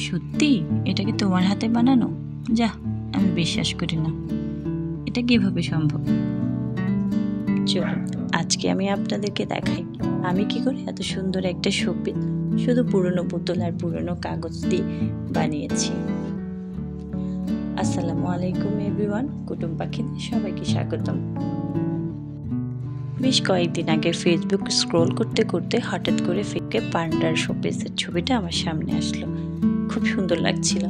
সত্যি এটা কি তোমার হাতে বানানো? যা, আমি বিশ্বাস করি না। এটা কিভাবে সম্ভব? চলুন আজকে আমি আপনাদেরকে দেখাই আমি কি করে এত সুন্দর একটা শোপিস শুধু পুরনো বোতল আর পুরনো কাগজ দিয়ে বানিয়েছি। আসসালামু আলাইকুম এভরিওয়ান, কুটুম পাখিদের সবাইকে স্বাগতম। বেশ কয়েকদিন আগে ফেসবুক স্ক্রল করতে করতে হঠাৎ করে ফেকে পান্ডার শোপিসের ছবিটা আমার সামনে আসলো। খুব সুন্দর লাগছিল।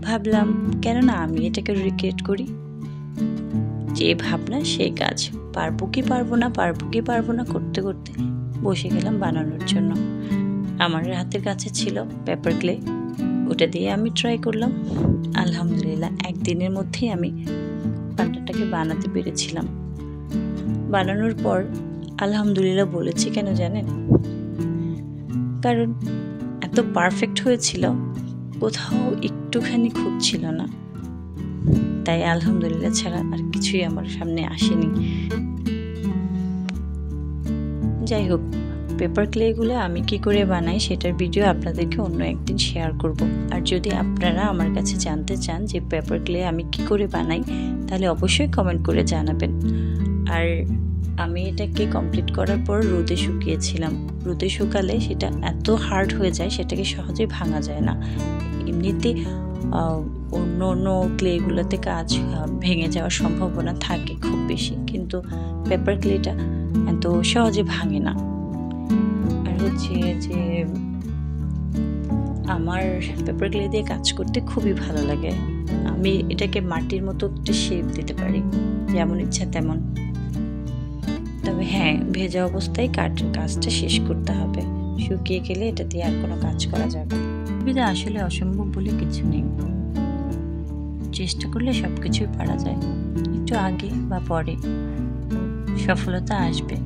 ভাবলাম কেন না আমি এটাকে রিক্রিয়েট করি। যে ভাবনা সেই কাজ, পারবো কি পারবো না করতে করতে বসে গেলাম বানানোর জন্য। আমার হাতের কাছে ছিল পেপার ক্লে, ওটা দিয়ে আমি ট্রাই করলাম। আলহামদুলিল্লাহ একদিনের মধ্যেই আমি পান্ডাটাকে বানাতে পেরেছিলাম। বানানোর পর আলহামদুলিল্লাহ বলেছি কেন জানেন? কারণ এত পারফেক্ট হয়েছিল, কোথাও একটুখানি খুঁত ছিল না। তাই আলহামদুলিল্লাহ ছাড়া আর কিছুই আমার সামনে আসেনি। যাই হোক, পেপার ক্লেগুলো আমি কি করে বানাই সেটার ভিডিও আপনাদেরকে অন্য একদিন শেয়ার করব। আর যদি আপনারা আমার কাছে জানতে চান যে পেপার ক্লে আমি কি করে বানাই, তাহলে অবশ্যই কমেন্ট করে জানাবেন। আর আমি এটাকে কমপ্লিট করার পর রোদে শুকিয়েছিলাম। রোদে শুকালে সেটা এত হার্ড হয়ে যায়, সেটাকে সহজে ভাঙা যায় না। এমনিতে অন্য অন্য ক্লেগুলোতে কাজ ভেঙে যাওয়ার সম্ভাবনা থাকে খুব বেশি, কিন্তু পেপার ক্লেটা এত সহজে ভাঙে না। আর হচ্ছে যে আমার পেপার ক্লে দিয়ে কাজ করতে খুবই ভালো লাগে। আমি এটাকে মাটির মতো একটা শেপ দিতে পারি, যেমন ইচ্ছা তেমন। তবে হ্যাঁ, ভেজা অবস্থায় কাজটা শেষ করতে হবে। শুকিয়ে গেলে এটা দিয়ে আর কোনো কাজ করা যাবে না। সুবিধা আসলে অসম্ভব বলে কিছু নেই, চেষ্টা করলে সব কিছুই পারা যায়। একটু আগে বা পরে সফলতা আসবে।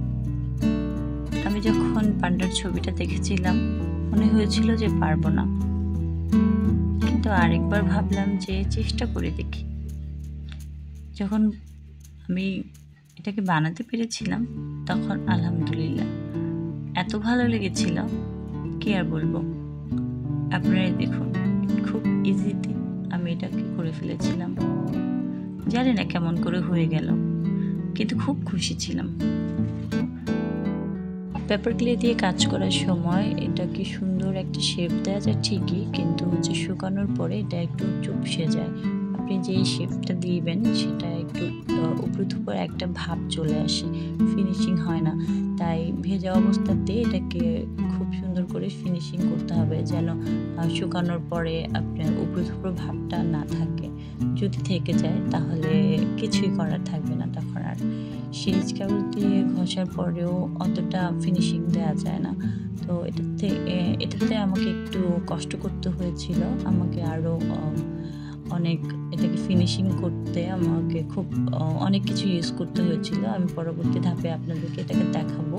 আমি যখন পান্ডার ছবিটা দেখেছিলাম মনে হয়েছিল যে পারবো না, কিন্তু আরেকবার ভাবলাম যে চেষ্টা করে দেখি। যখন আমি এটাকে বানাতে পেরেছিলাম তখন আলহামদুলিল্লাহ এত ভালো লেগেছিল, কি আর বলবো। আপনারাই দেখুন, খুব ইজিতে আমি এটাকে করে ফেলেছিলাম। জানি না কেমন করে হয়ে গেল, কিন্তু খুব খুশি ছিলাম। পেপার ক্লে দিয়ে কাজ করার সময় এটাকে সুন্দর একটা শেপ দেওয়া যায় ঠিকই, কিন্তু হচ্ছে শুকানোর পরে এটা একটু চুপসে যায়। আপনি যেই শেপটা দিবেন সেটা একটু উপর একটা ভাব চলে আসে, ফিনিশিং হয় না। তাই ভেজা অবস্থাতে এটাকে খুব সুন্দর করে ফিনিশিং করতে হবে, যেন শুকানোর পরে আপনার উপর ভাবটা না থাকে। যদি থেকে যায় তাহলে কিছুই করার থাকবে না, তখন আর সিরিজ কাগজ দিয়ে ঘষার পরেও অতটা ফিনিশিং দেওয়া যায় না। তো এটাতে আমাকে একটু কষ্ট করতে হয়েছিল। আমাকে আরও অনেক এটাকে ফিনিশিং করতে আমাকে খুব অনেক কিছু ইউজ করতে হয়েছিল। আমি পরবর্তী ধাপে আপনাদেরকে এটাকে দেখাবো,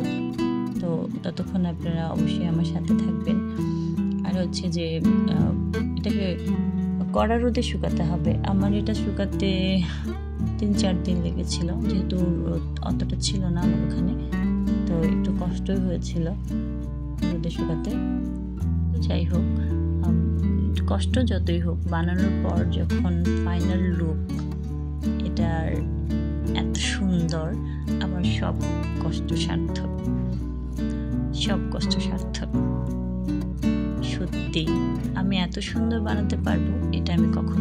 তো ততক্ষণ আপনারা অবশ্যই আমার সাথে থাকবেন। আর হচ্ছে যে এটাকে কড়া রোদে শুকাতে হবে। আমার এটা শুকাতে 3-4 দিন লেগেছিল, যেহেতু রোদ অতটা ছিল না আমার ওখানে, তো একটু কষ্টই হয়েছিল রোদে শুকাতে। যাই হোক, কষ্ট যতই হোক, বানানোর পর যখন ফাইনাল লুক এটার এত সুন্দর, আমার সব কষ্ট সার্থক। সত্যি আমি এত সুন্দর বানাতে পারবো এটা আমি কখনো